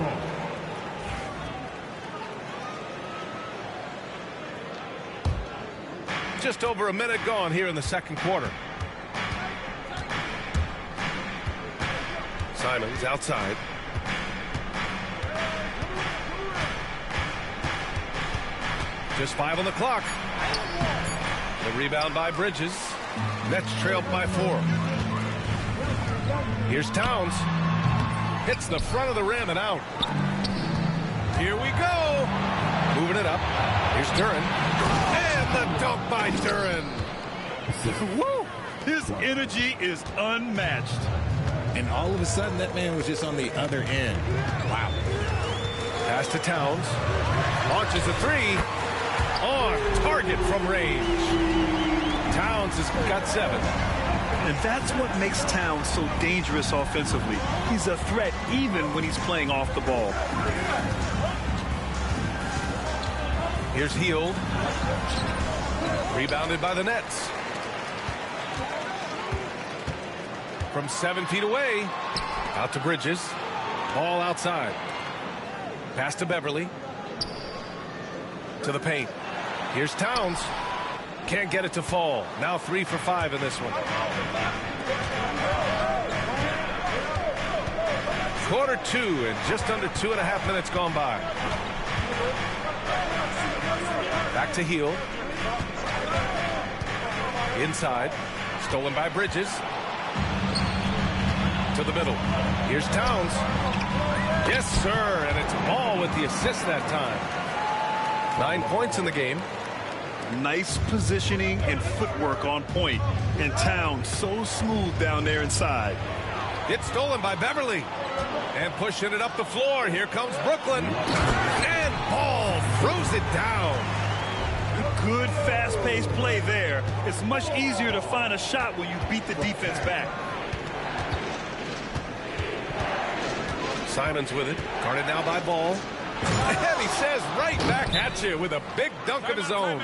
Just over a minute gone here in the second quarter. Simons outside. Just 5 on the clock. The rebound by Bridges. Nets trailed by 4. Here's Towns. Hits the front of the rim and out. Here we go. Moving it up. Here's Duren. And the dunk by Duren. Woo! His energy is unmatched. And all of a sudden, that man was just on the other end. Wow. Pass to Towns. Launches a 3. On target from range. Towns has got 7. And that's what makes Towns so dangerous offensively. He's a threat even when he's playing off the ball. Here's Hield. Rebounded by the Nets. From 7 feet away. Out to Bridges. Ball outside. Pass to Beverly. To the paint. Here's Towns. Can't get it to fall. Now 3 for 5 in this one. Quarter 2 and just under 2.5 minutes gone by. Back to Hield. Inside. Stolen by Bridges. To the middle. Here's Towns. Yes, sir. And it's Ball with the assist that time. 9 points in the game. Nice positioning and footwork on point. And Towns so smooth down there inside. It's stolen by Beverly. And pushing it up the floor. Here comes Brooklyn. And Ball throws it down. Good fast-paced play there. It's much easier to find a shot when you beat the defense back. Simons with it. Guarded now by Ball. And he says right back at you with a big dunk of his own.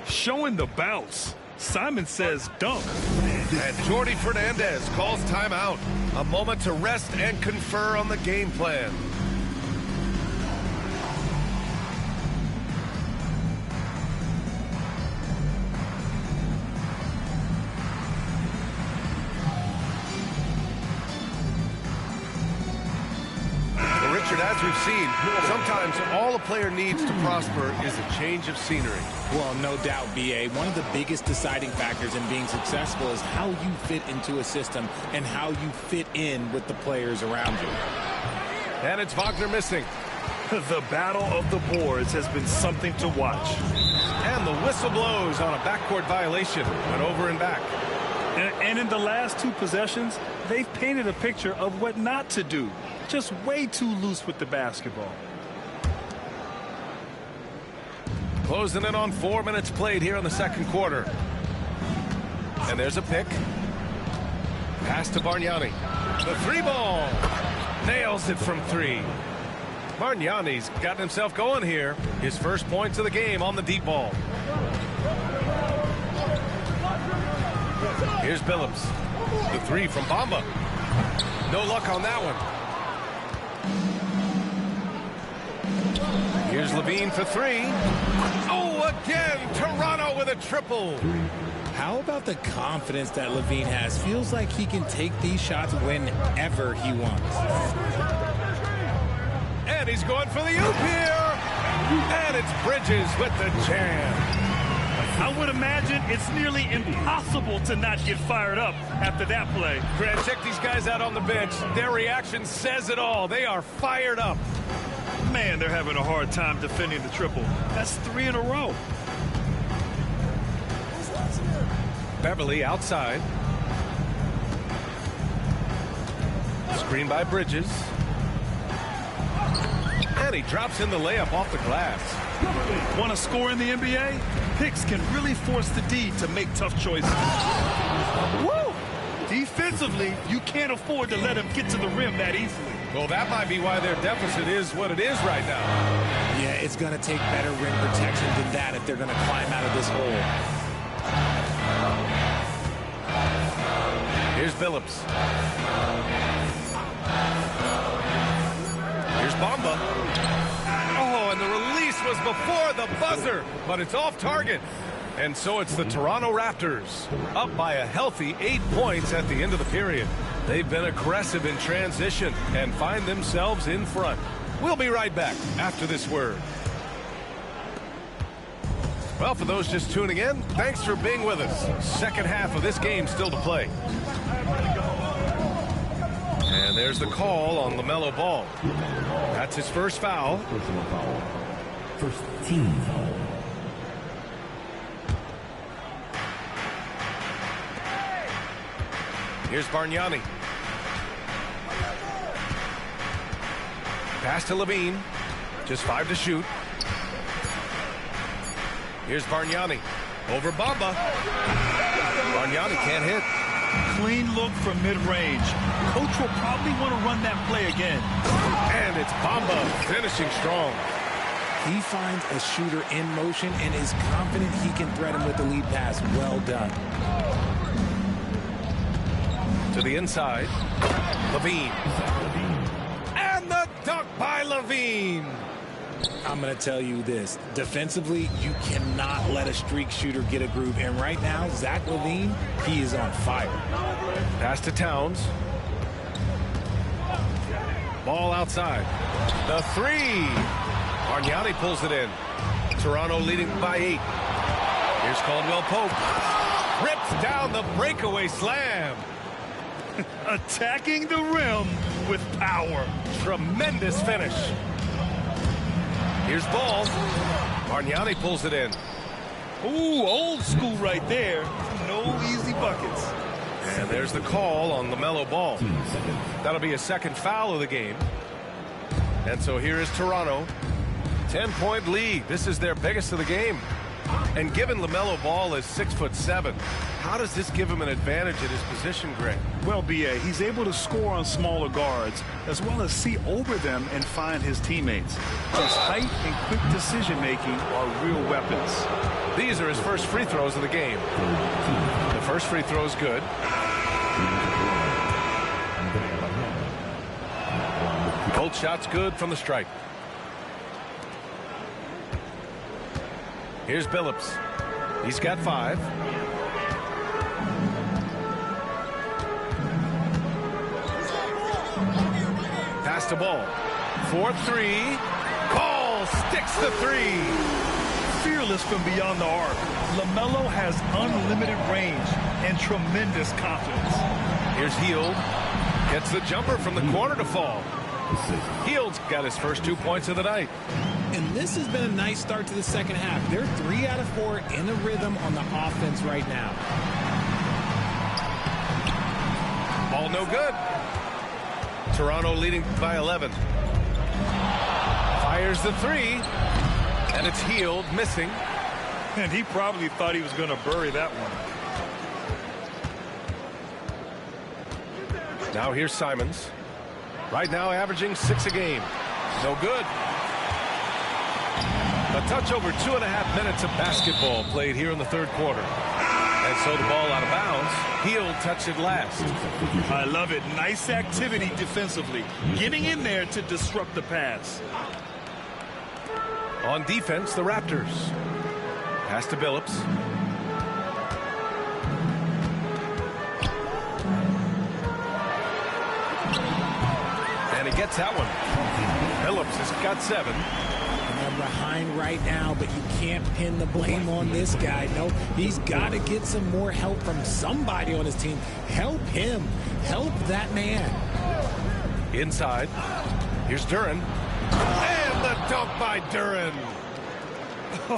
Showing the bounce. Simon says dunk. And Jordy Fernandez calls timeout. A moment to rest and confer on the game plan. As we've seen, sometimes all a player needs to prosper is a change of scenery. Well, no doubt, B.A. One of the biggest deciding factors in being successful is how you fit into a system and how you fit in with the players around you. And it's Wagner missing. The battle of the boards has been something to watch. And the whistle blows on a backcourt violation. Went over and back. And in the last two possessions, they've painted a picture of what not to do. Just way too loose with the basketball. Closing in on 4 minutes played here in the second quarter. And there's a pick. Pass to Bargnani. The three ball. Nails it from three. Bargnani's gotten himself going here. His first points of the game on the deep ball. Here's Billups. The three from Bamba. No luck on that one. Here's Levine for three. Oh, again, Toronto with a triple. How about the confidence that Levine has? Feels like he can take these shots whenever he wants. And he's going for the oop here. And it's Bridges with the jam. I would imagine it's nearly impossible to not get fired up after that play. Grant, check these guys out on the bench. Their reaction says it all. They are fired up. Man, they're having a hard time defending the triple. That's 3 in a row. Beverly outside. Screen by Bridges. And he drops in the layup off the glass. Want to score in the NBA? Picks can really force the D to make tough choices. Woo! Defensively, you can't afford to let him get to the rim that easily. Well, that might be why their deficit is what it is right now. Yeah, it's going to take better rim protection than that if they're going to climb out of this hole. Here's Billups. Here's Bamba. Oh, and the release was before the buzzer, but it's off target. And so it's the Toronto Raptors up by a healthy 8 points at the end of the period. They've been aggressive in transition and find themselves in front. We'll be right back after this word. Well, for those just tuning in, thanks for being with us. Second half of this game still to play. And there's the call on LaMelo Ball. That's his first foul. Personal foul. First team foul. Here's Bargnani. Pass to Levine. Just 5 to shoot. Here's Bargnani. Over Bamba. Bargnani can't hit. Clean look from mid-range. Coach will probably want to run that play again. And it's Bamba finishing strong. He finds a shooter in motion and is confident he can thread him with the lead pass. Well done. To the inside. Levine. And the dunk by Levine. I'm going to tell you this. Defensively, you cannot let a streak shooter get a groove. And right now, Zach LaVine, he is on fire. Pass to Towns. Ball outside. The three. Bargnani pulls it in. Toronto leading by 8. Here's Caldwell Pope. Rips down the breakaway slam. Attacking the rim with power. Tremendous finish. Here's Ball. Bargnani pulls it in. Ooh, old school right there. No easy buckets. And there's the call on LaMelo Ball. That'll be a second foul of the game. And so here is Toronto. 10-point lead. This is their biggest of the game. And given LaMelo Ball is 6'7", how does this give him an advantage at his position, Greg? Well, B.A., he's able to score on smaller guards as well as see over them and find his teammates. His height and quick decision-making are real weapons. These are his first free throws of the game. The first free throw is good. Both shots good from the stripe. Here's Billups. He's got 5. Pass the ball. 4-3. Ball sticks the 3. Fearless from beyond the arc, LaMelo has unlimited range and tremendous confidence. Here's Hield. Gets the jumper from the corner to fall. Hield's got his first 2 points of the night. And this has been a nice start to the second half. They're 3 out of 4 in the rhythm on the offense right now. Ball no good. Toronto leading by 11. Fires the 3. And it's Hield missing. And he probably thought he was going to bury that one. Now here's Simons. Right now averaging 6 a game. No good. A touch over 2.5 minutes of basketball played here in the third quarter. And so the ball out of bounds. Hield touched it last. I love it. Nice activity defensively. Getting in there to disrupt the pass. On defense, the Raptors. Pass to Billups. And he gets that one. Billups has got 7. They're behind right now, but you can't pin the blame on this guy. No, he's got to get some more help from somebody on his team. Help him. Help that man. Inside. Here's Duren. And the dunk by Duren.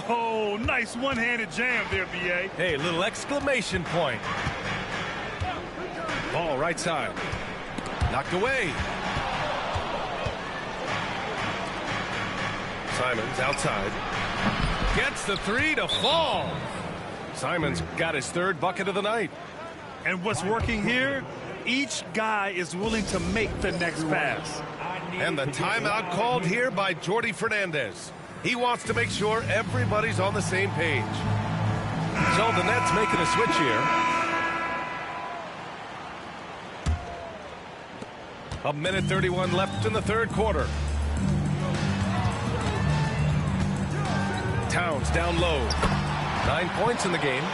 Oh, nice one-handed jam there, B.A. Hey, little exclamation point. Ball right side. Knocked away. Simons outside. Gets the 3 to fall. Simons got his 3rd bucket of the night. And what's working here? Each guy is willing to make the next pass. And the timeout called here by Jordi Fernandez. He wants to make sure everybody's on the same page. So the Nets making a switch here. A minute 31 left in the third quarter. Towns down low. 9 points in the game.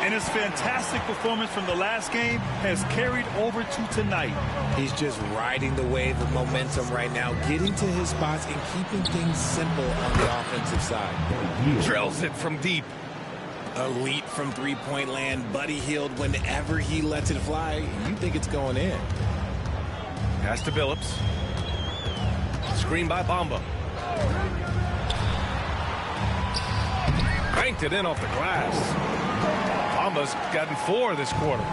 And his fantastic performance from the last game has carried over to tonight. He's just riding the wave of momentum right now, getting to his spots and keeping things simple on the offensive side. Drills it from deep. Elite from three-point land. Buddy Hield, whenever he lets it fly, you think it's going in. Pass to Billups. Screen by Bamba. Banked it in off the glass. Bamba's gotten 4 this quarter.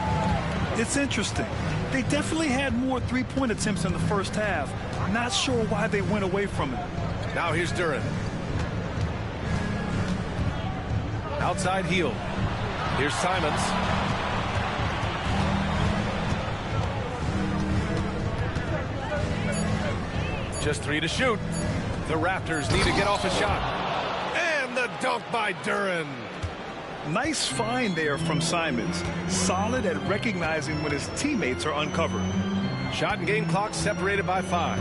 It's interesting. They definitely had more three-point attempts in the first half. Not sure why they went away from it. Now here's Duren. Outside Hield. Here's Simons. Just 3 to shoot. The Raptors need to get off a shot. And the dunk by Duren. Nice find there from Simons. Solid at recognizing when his teammates are uncovered. Shot and game clock separated by 5.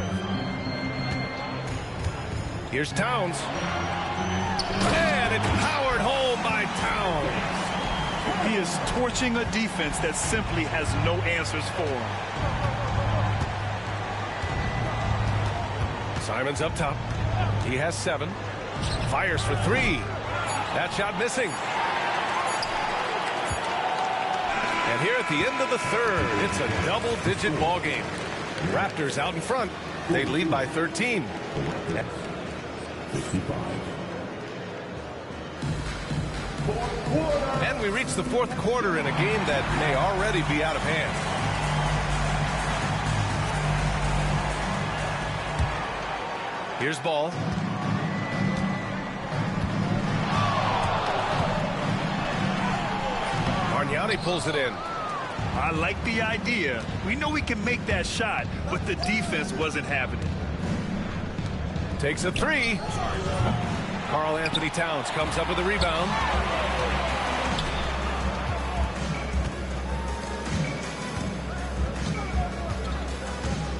Here's Towns. And it's powered home by Towns. He is torching a defense that simply has no answers for him. Simons up top. He has 7. Fires for 3. That shot missing. And here at the end of the third, it's a double-digit ball game. Raptors out in front. They lead by 13. And we reach the fourth quarter in a game that may already be out of hand. Here's Ball. Bargnani pulls it in. I like the idea. We know we can make that shot, but the defense wasn't having it. Takes a three. Karl Anthony Towns comes up with a rebound.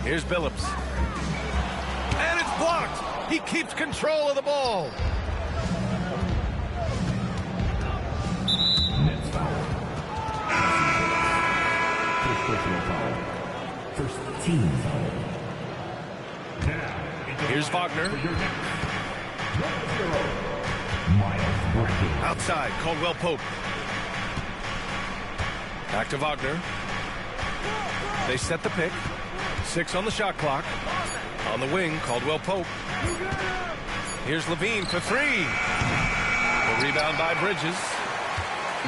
Here's Billups. And it's blocked. He keeps control of the ball. Nets foul. First personal foul. First team foul. Now, here's Wagner. Miles Bridges. Outside, Caldwell Pope. Back to Wagner. They set the pick. 6 on the shot clock. On the wing, Caldwell Pope. Here's Levine for 3. The rebound by Bridges.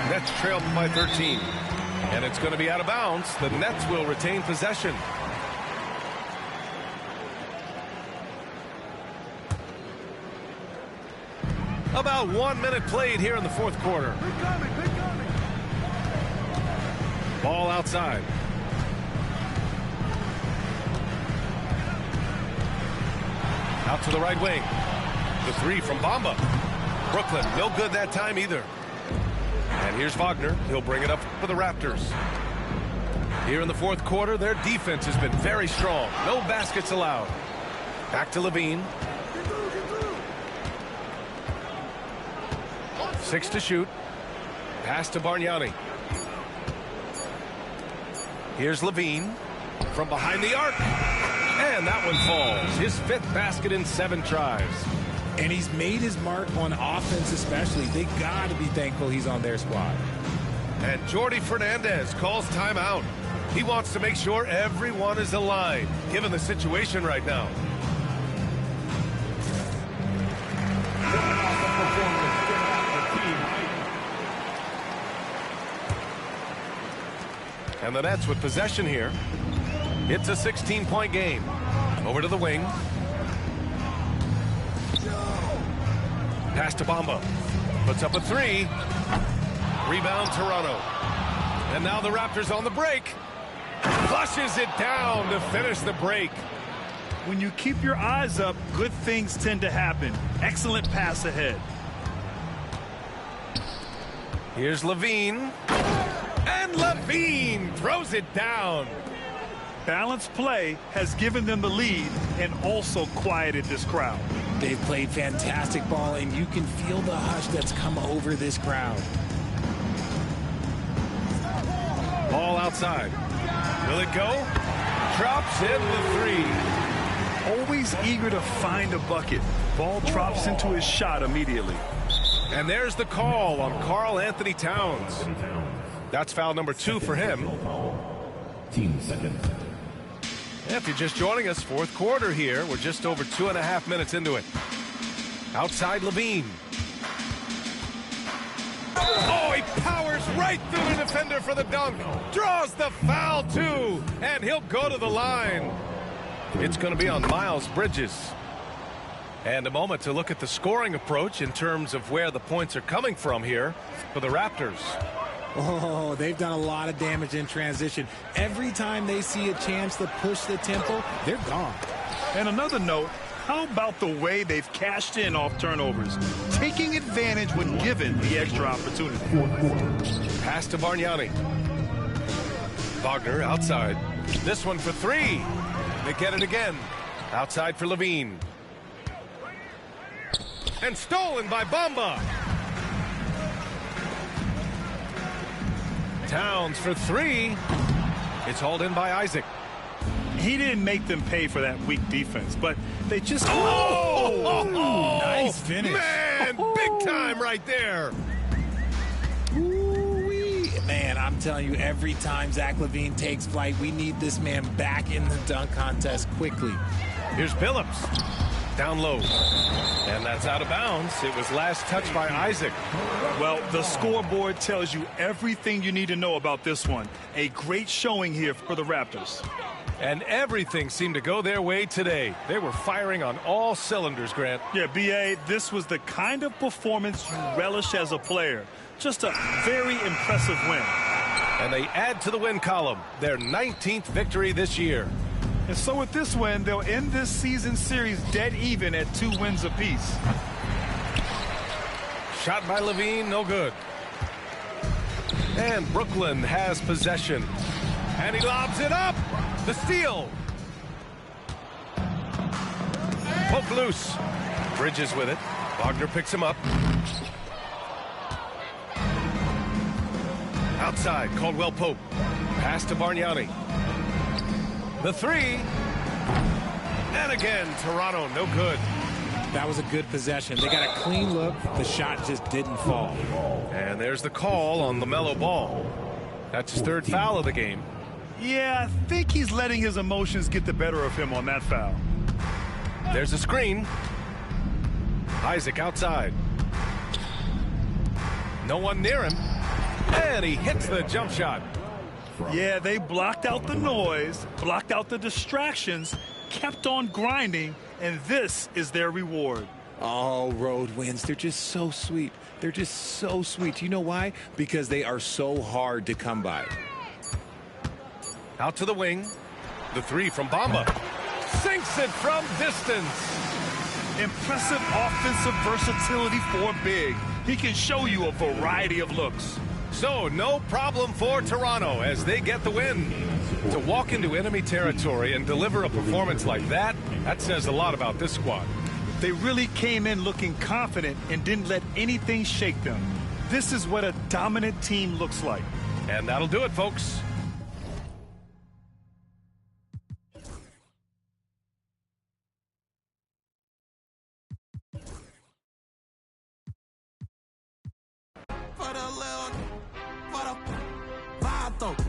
Nets trail by 13. And it's going to be out of bounds. The Nets will retain possession. About 1 minute played here in the fourth quarter. Ball outside. Out to the right wing. The 3 from Bamba. Brooklyn, no good that time either. And here's Wagner. He'll bring it up for the Raptors. Here in the fourth quarter, their defense has been very strong. No baskets allowed. Back to Levine. 6 to shoot. Pass to Bargnani. Here's Levine from behind the arc. And that one falls. His 5th basket in 7 tries. And he's made his mark on offense especially. They got to be thankful he's on their squad. And Jordi Fernandez calls timeout. He wants to make sure everyone is aligned, given the situation right now. And the Nets with possession here. It's a 16-point game. Over to the wing. Pass to Bamba. Puts up a 3. Rebound Toronto. And now the Raptors on the break. Flushes it down to finish the break. When you keep your eyes up, good things tend to happen. Excellent pass ahead. Here's Levine. And Levine throws it down. Balanced play has given them the lead and also quieted this crowd. They've played fantastic ball, and you can feel the hush that's come over this crowd. Ball outside. Will it go? Drops in the 3. Always eager to find a bucket. Ball drops into his shot immediately. And there's the call on Karl Anthony Towns. That's foul number 2 for him. Team second. If you're just joining us, fourth quarter here. We're just over 2.5 minutes into it. Outside Levine. Oh, he powers right through the defender for the dunk. Draws the foul, too. And he'll go to the line. It's going to be on Miles Bridges. And a moment to look at the scoring approach in terms of where the points are coming from here for the Raptors. Oh, they've done a lot of damage in transition. Every time they see a chance to push the tempo, they're gone. And another note, how about the way they've cashed in off turnovers, taking advantage when given the extra opportunity. Pass to Bargnani. Wagner outside. This one for 3. They get it again. Outside for Levine. And stolen by Bamba. Towns for 3. It's hauled in by Isaac. He didn't make them pay for that weak defense, but they just... Oh! Nice finish. Man, big time right there. Ooh-wee. Man, I'm telling you, every time Zach LaVine takes flight, we need this man back in the dunk contest quickly. Here's Billups. Down low. And that's out of bounds. It was last touched by Isaac. Well, the scoreboard tells you everything you need to know about this one. A great showing here for the Raptors. And everything seemed to go their way today. They were firing on all cylinders, Grant. Yeah, B.A., this was the kind of performance you relish as a player. Just a very impressive win. And they add to the win column, their 19th victory this year. And so with this win, they'll end this season series dead even at 2 wins apiece. Shot by Levine, no good. And Brooklyn has possession. And he lobs it up. The steal. Poke loose. Bridges with it. Wagner picks him up. Outside, Caldwell Pope. Pass to Bargnani. The three. And again, Toronto, no good. That was a good possession. They got a clean look. The shot just didn't fall. And there's the call on LaMelo Ball. That's his 3rd foul of the game. Yeah, I think he's letting his emotions get the better of him on that foul. There's a screen. Isaac outside. No one near him. And he hits the jump shot. Yeah, they blocked out the noise, blocked out the distractions, kept on grinding, and this is their reward. Oh, road wins. They're just so sweet. They're just so sweet. You know why? Because they are so hard to come by. Out to the wing. The three from Bamba. Sinks it from distance. Impressive offensive versatility for big. He can show you a variety of looks. So no problem for Toronto as they get the win. To walk into enemy territory and deliver a performance like that, that says a lot about this squad. They really came in looking confident and didn't let anything shake them. This is what a dominant team looks like. And that'll do it, folks.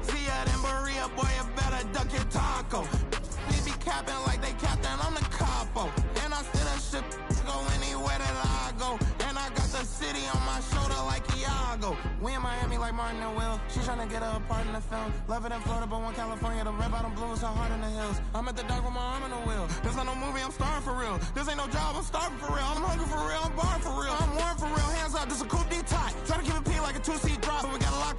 See ya in Berea, boy, you better duck your taco. They be capping like they captain, I'm the capo. And I still a ship, go anywhere that I go. And I got the city on my shoulder like Iago. We in Miami like Martin and Will. She tryna get her a part in the film. Love it in Florida, but one California. The red bottom blue is so hard in the hills. I'm at the dock with my arm in the wheel. This not no movie, I'm starring for real. This ain't no job, I'm starving for real. I'm hungry for real, I'm barring for real. I'm warm for real, hands up, this a coupe de-tie. Try to keep it P like a 2-seat drop, but we got a lot